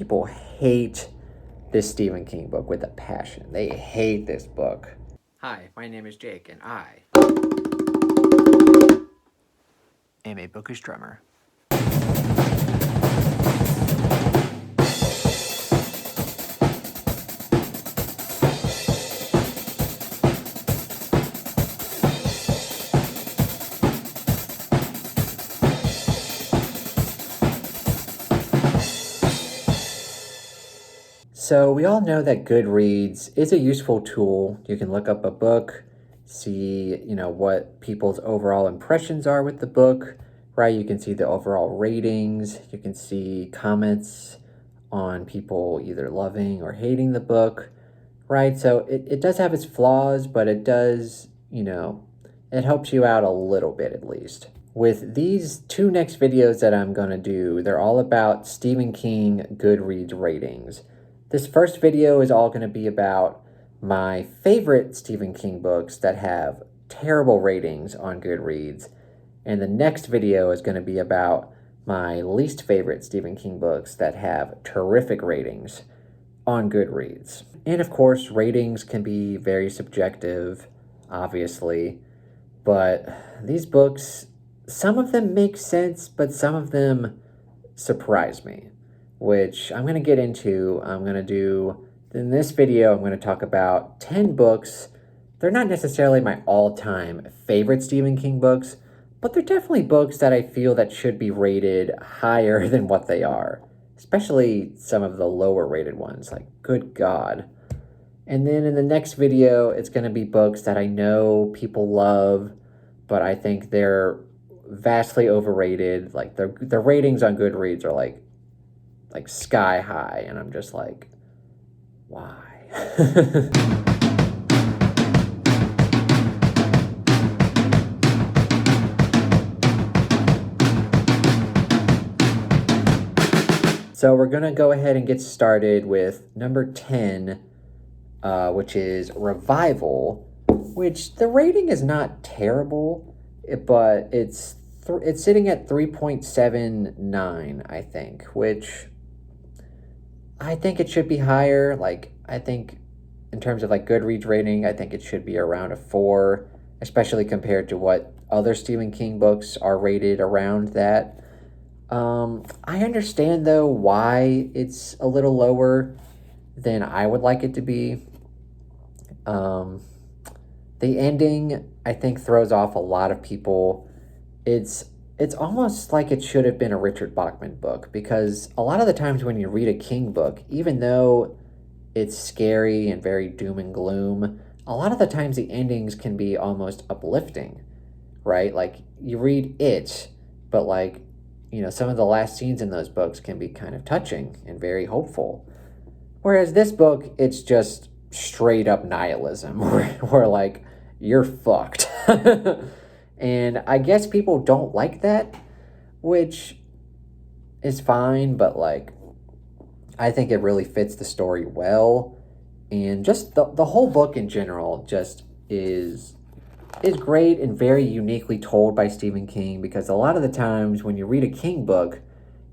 people hate this Stephen King book with a passion. They hate this book. Hi, my name is Jake, and I am a bookish drummer. So we all know that Goodreads is a useful tool. You can look up a book, see, what people's overall impressions are with the book, right? You can see the overall ratings. You can see comments on people either loving or hating the book, right? So it does have its flaws, but it does, it helps you out a little bit at least. With these two next videos that I'm going to do, they're all about Stephen King Goodreads ratings. This first video is all going to be about my favorite Stephen King books that have terrible ratings on Goodreads. And the next video is going to be about my least favorite Stephen King books that have terrific ratings on Goodreads. And of course, ratings can be very subjective, obviously. But these books, some of them make sense, but some of them surprise me, which I'm going to get into. In this video, I'm going to talk about 10 books. They're not necessarily my all-time favorite Stephen King books, but they're definitely books that I feel that should be rated higher than what they are, especially some of the lower rated ones, like good God. And then in the next video, it's going to be books that I know people love, but I think they're vastly overrated. Like the ratings on Goodreads are like sky high, and I'm just like, why? So we're gonna go ahead and get started with number 10, which is Revival, which the rating is not terrible, but it's sitting at 3.79, I think, which I think it should be higher. Like, I think in terms of like Goodreads rating, I think it should be around a 4, especially compared to what other Stephen King books are rated around that. I understand though why it's a little lower than I would like it to be. The ending, I think, throws off a lot of people. It's almost like it should have been a Richard Bachman book, because a lot of the times when you read a King book, even though it's scary and very doom and gloom, a lot of the times the endings can be almost uplifting, right? Like you read it, but like, some of the last scenes in those books can be kind of touching and very hopeful. Whereas this book, it's just straight up nihilism, where like, you're fucked. And I guess people don't like that, which is fine, but like, I think it really fits the story well. And just the whole book in general just is great and very uniquely told by Stephen King, because a lot of the times when you read a King book,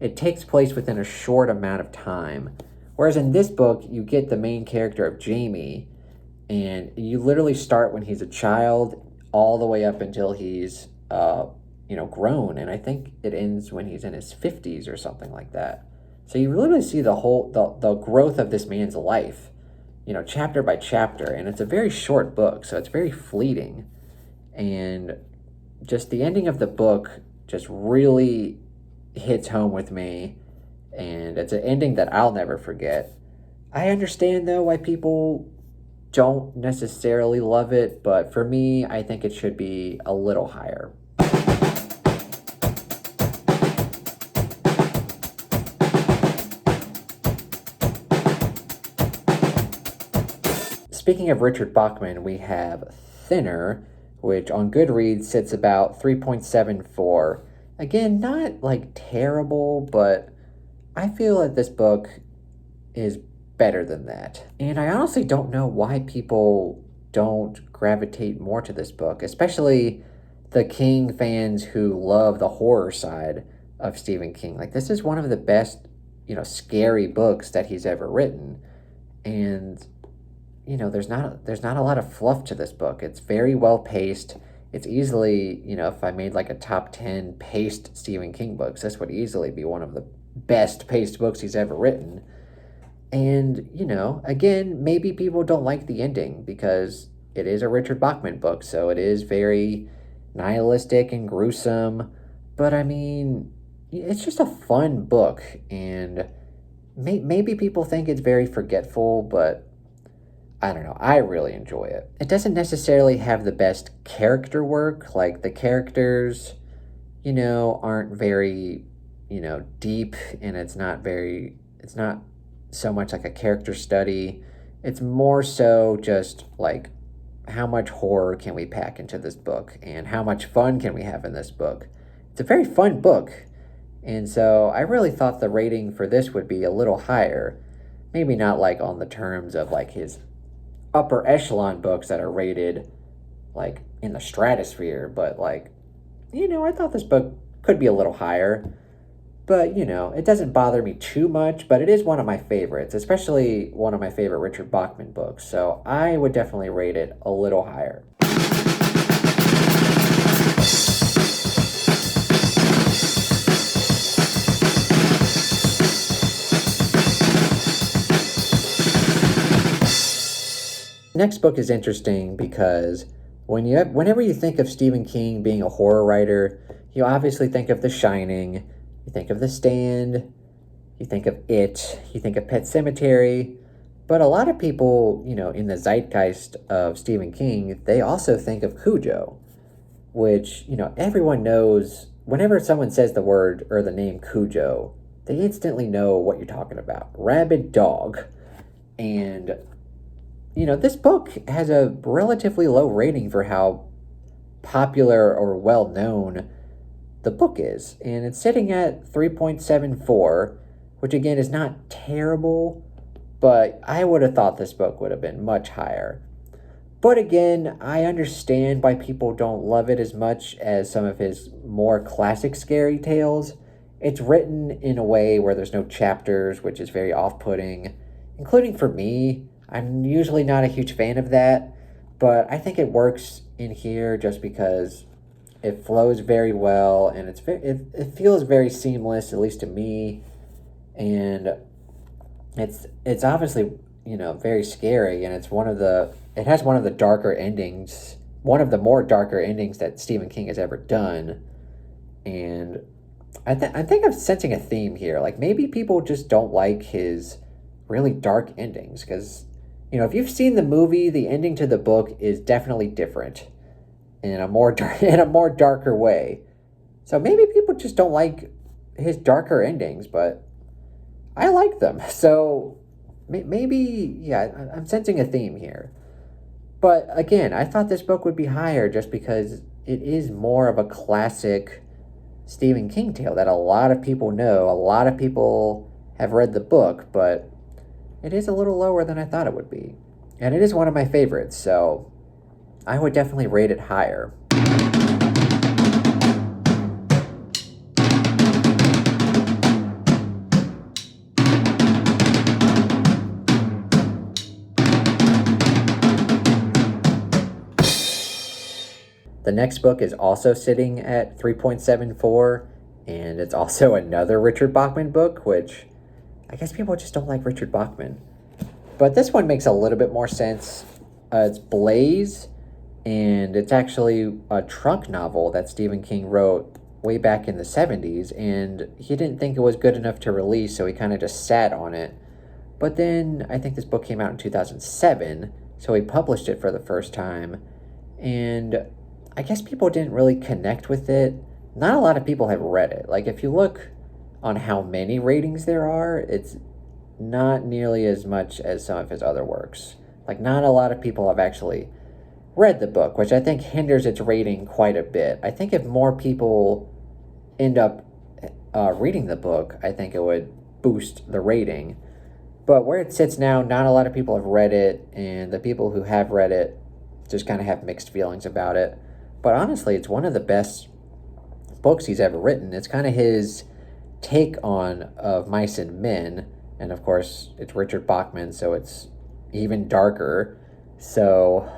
it takes place within a short amount of time. Whereas in this book, you get the main character of Jamie, and you literally start when he's a child all the way up until he's, grown. And I think it ends when he's in his 50s or something like that. So you literally see the growth of this man's life, chapter by chapter. And it's a very short book, so it's very fleeting. And just the ending of the book just really hits home with me. And it's an ending that I'll never forget. I understand, though, why people don't necessarily love it, but for me, I think it should be a little higher. Speaking of Richard Bachman, we have Thinner, which on Goodreads sits about 3.74. Again, not like terrible, but I feel that this book is better than that. And I honestly don't know why people don't gravitate more to this book, especially the King fans who love the horror side of Stephen King. Like, this is one of the best, scary books that he's ever written. And there's not a lot of fluff to this book. It's very well paced. It's easily, if I made like a top 10 paced Stephen King books, this would easily be one of the best paced books he's ever written. And, again, maybe people don't like the ending because it is a Richard Bachman book, so it is very nihilistic and gruesome. But I mean, it's just a fun book, and maybe people think it's very forgetful, but I don't know. I really enjoy it. It doesn't necessarily have the best character work. Like, the characters, aren't very, deep, and it's not so much like a character study. It's more so just like, how much horror can we pack into this book, and how much fun can we have in this book? It's a very fun book. And so I really thought the rating for this would be a little higher. Maybe not like on the terms of like his upper echelon books that are rated like in the stratosphere, but like, I thought this book could be a little higher. But, it doesn't bother me too much, but it is one of my favorites, especially one of my favorite Richard Bachman books. So I would definitely rate it a little higher. Next book is interesting because whenever you think of Stephen King being a horror writer, you obviously think of The Shining, you think of The Stand, you think of It, you think of Pet Sematary, but a lot of people, in the zeitgeist of Stephen King, they also think of Cujo, which, everyone knows. Whenever someone says the word or the name Cujo, they instantly know what you're talking about. Rabid dog. And this book has a relatively low rating for how popular or well known the book is. And it's sitting at 3.74, which again is not terrible, but I would have thought this book would have been much higher. But again, I understand why people don't love it as much as some of his more classic scary tales. It's written in a way where there's no chapters, which is very off-putting, including for me. I'm usually not a huge fan of that, but I think it works in here just because it flows very well, and it feels very seamless, at least to me, and it's obviously very scary, and it has one of the darker endings, one of the more darker endings that Stephen King has ever done, and I think I'm sensing a theme here. Like, maybe people just don't like his really dark endings because, if you've seen the movie, the ending to the book is definitely different in a more darker way. So maybe people just don't like his darker endings, but I like them. So maybe, yeah, I'm sensing a theme here. But again, I thought this book would be higher just because it is more of a classic Stephen King tale that a lot of people know. A lot of people have read the book, but it is a little lower than I thought it would be. And it is one of my favorites, so I would definitely rate it higher. The next book is also sitting at 3.74, and it's also another Richard Bachman book, which I guess people just don't like Richard Bachman. But this one makes a little bit more sense. It's Blaze, and it's actually a trunk novel that Stephen King wrote way back in the 70s, and he didn't think it was good enough to release, so he kind of just sat on it. But then I think this book came out in 2007, so he published it for the first time, and I guess people didn't really connect with it. Not a lot of people have read it. Like, if you look on how many ratings there are, it's not nearly as much as some of his other works. Like, not a lot of people have actually read the book, which I think hinders its rating quite a bit. I think if more people end up reading the book, I think it would boost the rating. But where it sits now, not a lot of people have read it, and the people who have read it just kind of have mixed feelings about it. But honestly, it's one of the best books he's ever written. It's kind of his take on of Mice and Men, and of course it's Richard Bachman, so it's even darker. So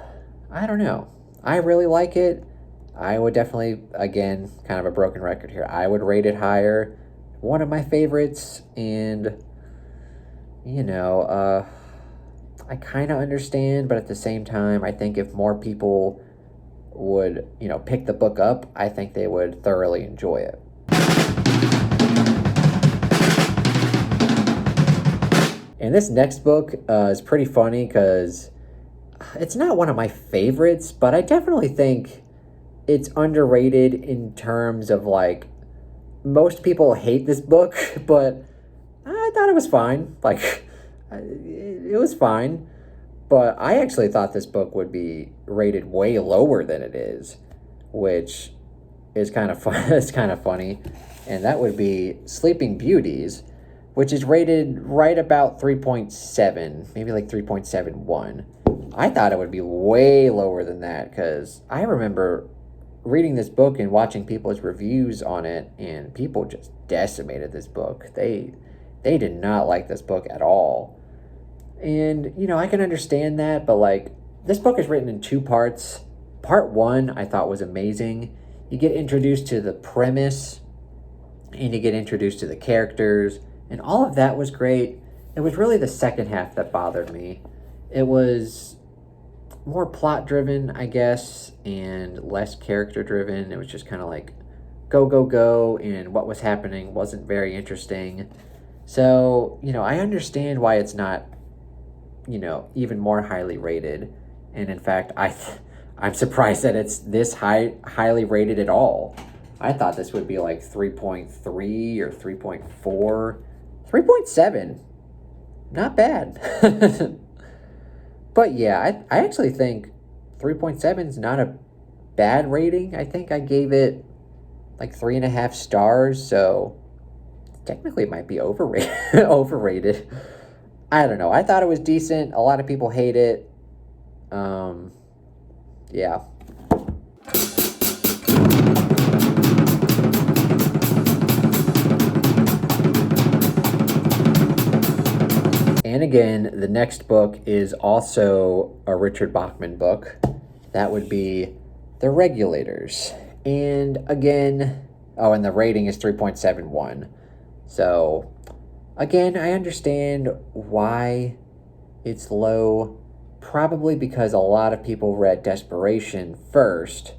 I don't know. I really like it. I would definitely, again, kind of a broken record here. I would rate it higher. One of my favorites, and you know, I kind of understand, but at the same time, I think if more people would, pick the book up, I think they would thoroughly enjoy it. And this next book is pretty funny because it's not one of my favorites, but I definitely think it's underrated in terms of like most people hate this book, but I thought it was fine. Like, it was fine. But I actually thought this book would be rated way lower than it is, which is kind of fun. It's kind of funny, and that would be Sleeping Beauties, which is rated right about 3.7, maybe like 3.71. I thought it would be way lower than that because I remember reading this book and watching people's reviews on it, and people just decimated this book. They did not like this book at all. And, I can understand that, but like, this book is written in two parts. Part one, I thought was amazing. You get introduced to the premise, and you get introduced to the characters, and all of that was great. It was really the second half that bothered me. It was more plot driven, I guess, and less character driven. It was just kind of like go, go, go, and what was happening wasn't very interesting. So, I understand why it's not even more highly rated. And in fact, I'm surprised that it's this highly rated at all. I thought this would be like 3.3 or 3.4. 3.7. Not bad. But yeah, I actually think 3.7 is not a bad rating. I think I gave it like 3.5 stars, so technically it might be overrated. Overrated. I don't know. I thought it was decent. A lot of people hate it. Yeah. And again, the next book is also a Richard Bachman book. That would be The Regulators. And again, and the rating is 3.71. So again, I understand why it's low. Probably because a lot of people read Desperation first,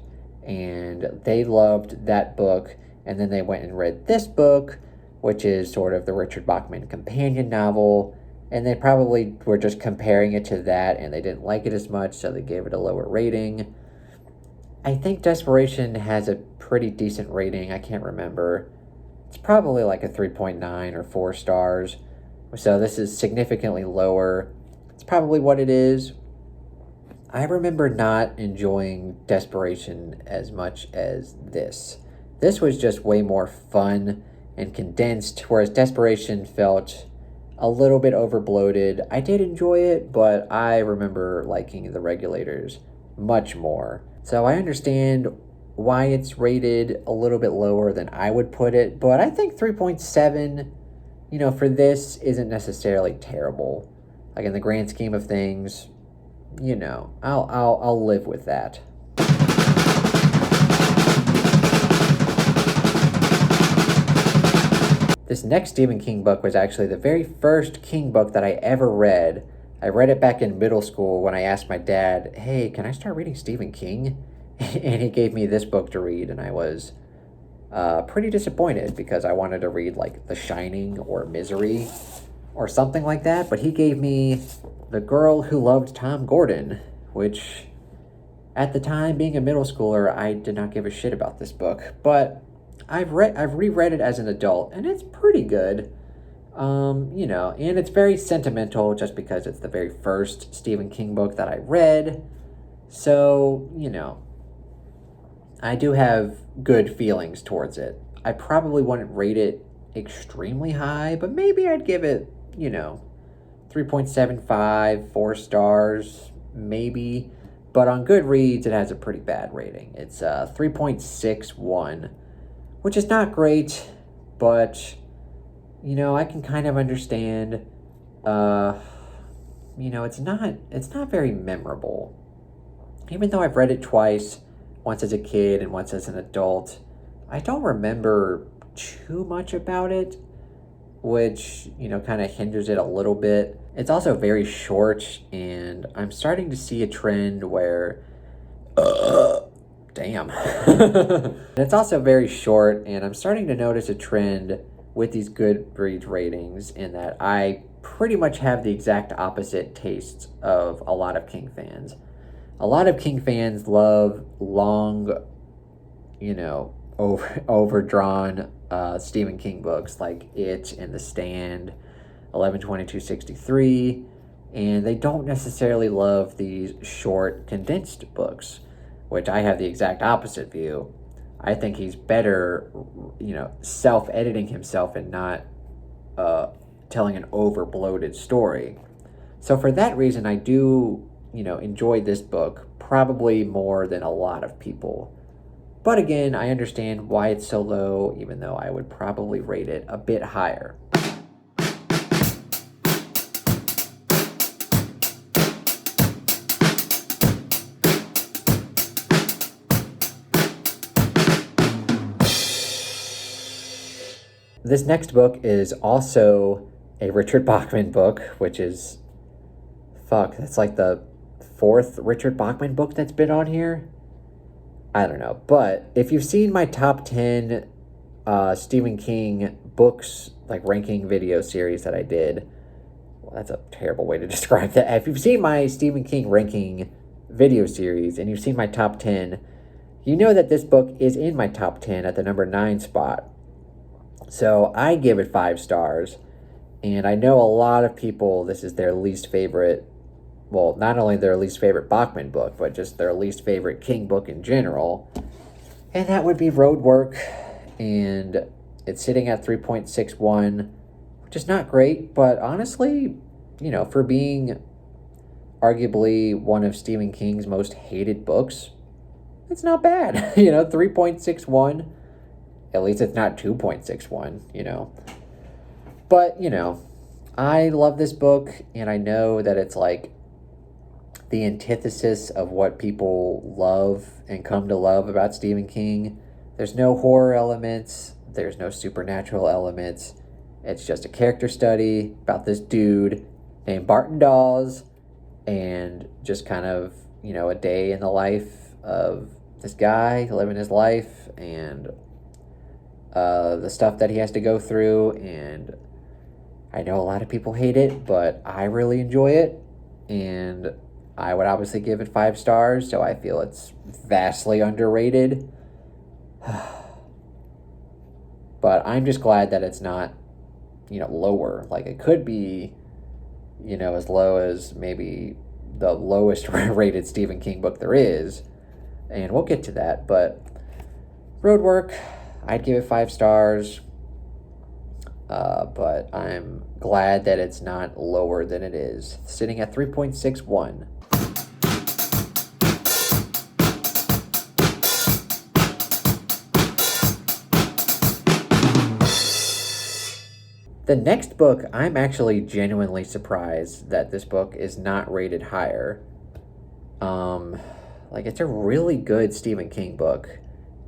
and they loved that book, and then they went and read this book, which is sort of the Richard Bachman companion novel, and they probably were just comparing it to that, and they didn't like it as much, so they gave it a lower rating. I think Desperation has a pretty decent rating. I can't remember. It's probably like a 3.9 or 4 stars. So this is significantly lower. It's probably what it is. I remember not enjoying Desperation as much as this. This was just way more fun and condensed, whereas Desperation felt a little bit overbloated. I did enjoy it, but I remember liking The Regulators much more. So I understand why it's rated a little bit lower than I would put it, but I think 3.7, for this isn't necessarily terrible. Like in the grand scheme of things, I'll live with that. This next Stephen King book was actually the very first King book that I ever read. I read it back in middle school when I asked my dad, hey, can I start reading Stephen King? And he gave me this book to read, and I was pretty disappointed because I wanted to read like The Shining or Misery or something like that, but he gave me The Girl Who Loved Tom Gordon, which at the time, being a middle schooler, I did not give a shit about this book, but I've reread it as an adult, and it's pretty good. And it's very sentimental just because it's the very first Stephen King book that I read. So, I do have good feelings towards it. I probably wouldn't rate it extremely high, but maybe I'd give it, 3.75, 4 stars, maybe. But on Goodreads, it has a pretty bad rating. It's 3.61, which is not great, but I can kind of understand. Uh, it's not very memorable. Even though I've read it twice, once as a kid and once as an adult, I don't remember too much about it, which, kind of hinders it a little bit. It's also very short, and I'm starting to see a trend where. Damn. It's also very short, and I'm starting to notice a trend with these Goodreads ratings in that I pretty much have the exact opposite tastes of a lot of King fans. A lot of King fans love long, overdrawn Stephen King books like It and The Stand, 11/22/63, and they don't necessarily love these short, condensed books, which I have the exact opposite view. I think he's better, self editing himself and not uh, telling an over bloated story. So, for that reason, I do, enjoy this book probably more than a lot of people. But again, I understand why it's so low, even though I would probably rate it a bit higher. This next book is also a Richard Bachman book, which is, that's like the fourth Richard Bachman book that's been on here. I don't know. But if you've seen my top 10 Stephen King books, like ranking video series that I did, well, that's a terrible way to describe that. If you've seen my Stephen King ranking video series and you've seen my top 10, you know that this book is in my top 10 at the number 9 spot. So I give it 5 stars, and I know a lot of people, this is their least favorite, well, not only their least favorite Bachman book, but just their least favorite King book in general, and that would be Roadwork, and it's sitting at 3.61, which is not great, but honestly, for being arguably one of Stephen King's most hated books, it's not bad. 3.61. At least it's not 2.61. But, I love this book, and I know that it's like the antithesis of what people love and come to love about Stephen King. There's no horror elements, there's no supernatural elements. It's just a character study about this dude named Barton Dawes, and just kind of, a day in the life of this guy living his life, and the stuff that he has to go through. And I know a lot of people hate it, but I really enjoy it, and I would obviously give it 5 stars, so I feel it's vastly underrated. But I'm just glad that it's not, lower. Like, it could be, as low as maybe the lowest rated Stephen King book there is, and we'll get to that. But Roadwork, I'd give it 5 stars, but I'm glad that it's not lower than it is, sitting at 3.61. The next book, I'm actually genuinely surprised that this book is not rated higher. It's a really good Stephen King book,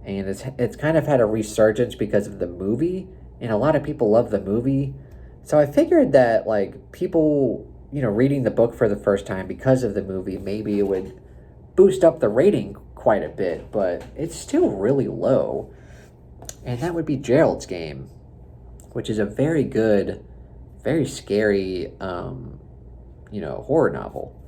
and it's kind of had a resurgence because of the movie, and a lot of people love the movie. So I figured that, people, reading the book for the first time because of the movie, maybe it would boost up the rating quite a bit, but it's still really low. And that would be Gerald's Game, which is a very good, very scary, horror novel.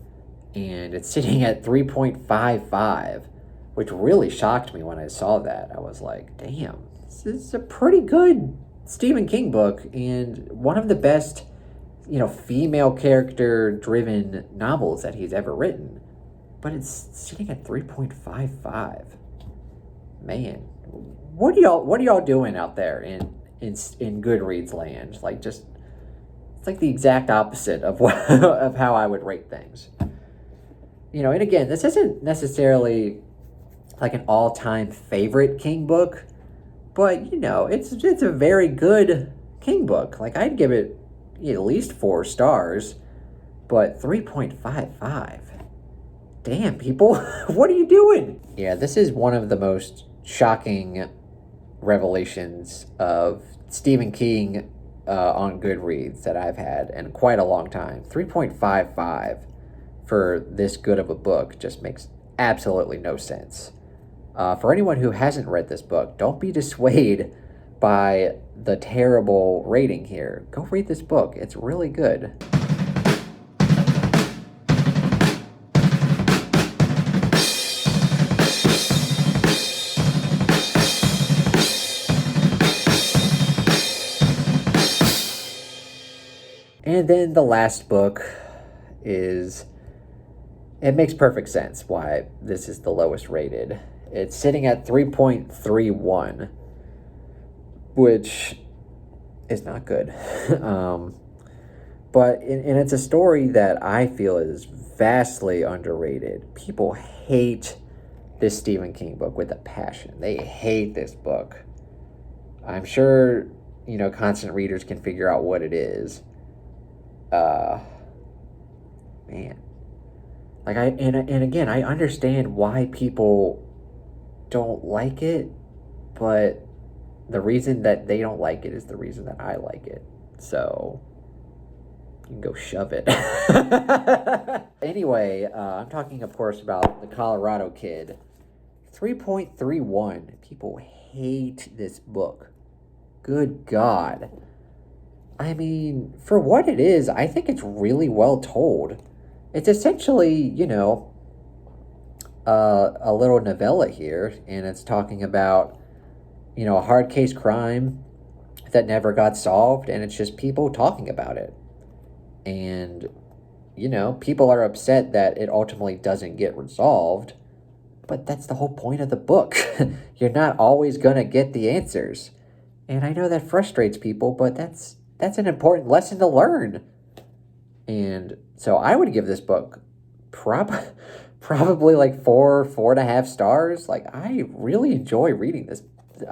And it's sitting at 3.55, which really shocked me when I saw that. I was like, damn, this is a pretty good Stephen King book, and one of the best, female character-driven novels that he's ever written. But it's sitting at 3.55. Man, what are y'all doing out there in Goodreads land? It's like the exact opposite of of how I would rate things. And again, this isn't necessarily like an all-time favorite King book, but it's a very good King book. Like, I'd give it at least 4 stars, but 3.55. Damn, people, what are you doing? Yeah, this is one of the most shocking revelations of Stephen King on Goodreads that I've had in quite a long time. 3.55 for this good of a book just makes absolutely no sense. For anyone who hasn't read this book, don't be dissuaded by the terrible rating here. Go read this book. It's really good. And then the last book is, it makes perfect sense why this is the lowest rated. It's sitting at 3.31, which is not good. But and it's a story that I feel is vastly underrated. People hate this Stephen King book with a passion. They hate this book. I'm sure, constant readers can figure out what it is. Man. Like, and again, I understand why people don't like it, but the reason that they don't like it is the reason that I like it. So you can go shove it. Anyway, I'm talking, of course, about The Colorado Kid. 3.31. People hate this book. Good God. I mean, for what it is, I think it's really well told. It's essentially, a little novella here, and it's talking about, a hard case crime that never got solved, and it's just people talking about it. And, people are upset that it ultimately doesn't get resolved, but that's the whole point of the book. You're not always going to get the answers. And I know that frustrates people, but that's an important lesson to learn. And so I would give this book probably like 4.5 stars. Like, I really enjoy reading this.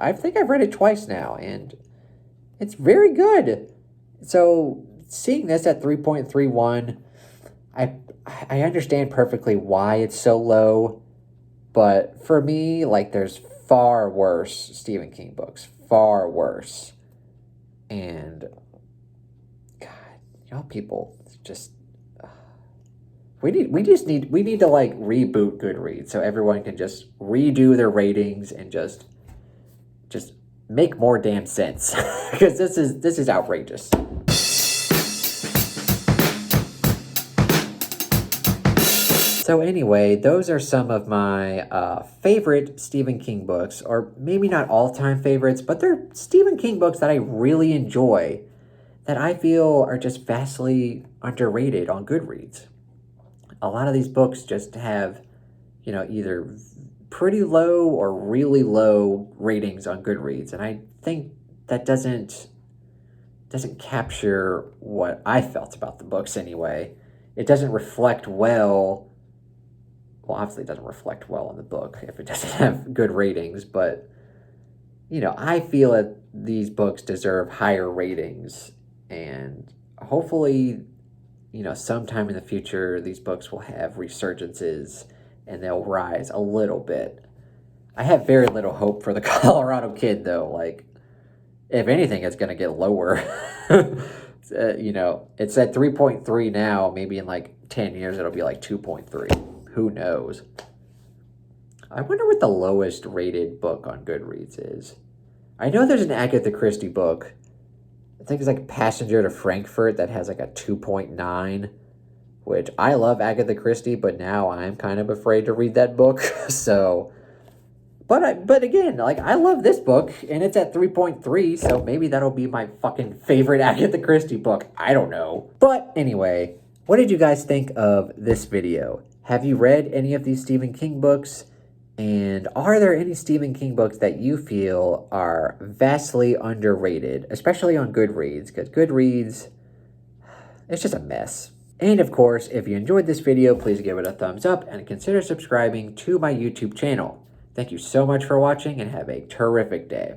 I think I've read it twice now, and it's very good. So seeing this at 3.31, I understand perfectly why it's so low. But for me, like, there's far worse Stephen King books. Far worse. And God, people just we need to like reboot Goodreads so everyone can just redo their ratings and just make more damn sense. Because this is outrageous. So anyway, those are some of my favorite Stephen King books, or maybe not all-time favorites, but they're Stephen King books that I really enjoy, that I feel are just vastly underrated on Goodreads. A lot of these books just have, either pretty low or really low ratings on Goodreads, and I think that doesn't capture what I felt about the books anyway. It doesn't reflect well. Well, obviously it doesn't reflect well in the book if it doesn't have good ratings, but, I feel that these books deserve higher ratings, and hopefully, sometime in the future, these books will have resurgences and they'll rise a little bit. I have very little hope for The Colorado Kid, though. Like, if anything, it's going to get lower. It's at 3.3 now. Maybe in like 10 years, it'll be like 2.3. Who knows? I wonder what the lowest rated book on Goodreads is. I know there's an Agatha Christie book. I think it's like Passenger to Frankfurt that has like a 2.9, which I love Agatha Christie, but now I'm kind of afraid to read that book. So, but again, like, I love this book and it's at 3.3, so maybe that'll be my fucking favorite Agatha Christie book. I don't know. But anyway, what did you guys think of this video? Have you read any of these Stephen King books? And are there any Stephen King books that you feel are vastly underrated, especially on Goodreads? Because Goodreads, it's just a mess. And of course, if you enjoyed this video, please give it a thumbs up and consider subscribing to my YouTube channel. Thank you so much for watching and have a terrific day.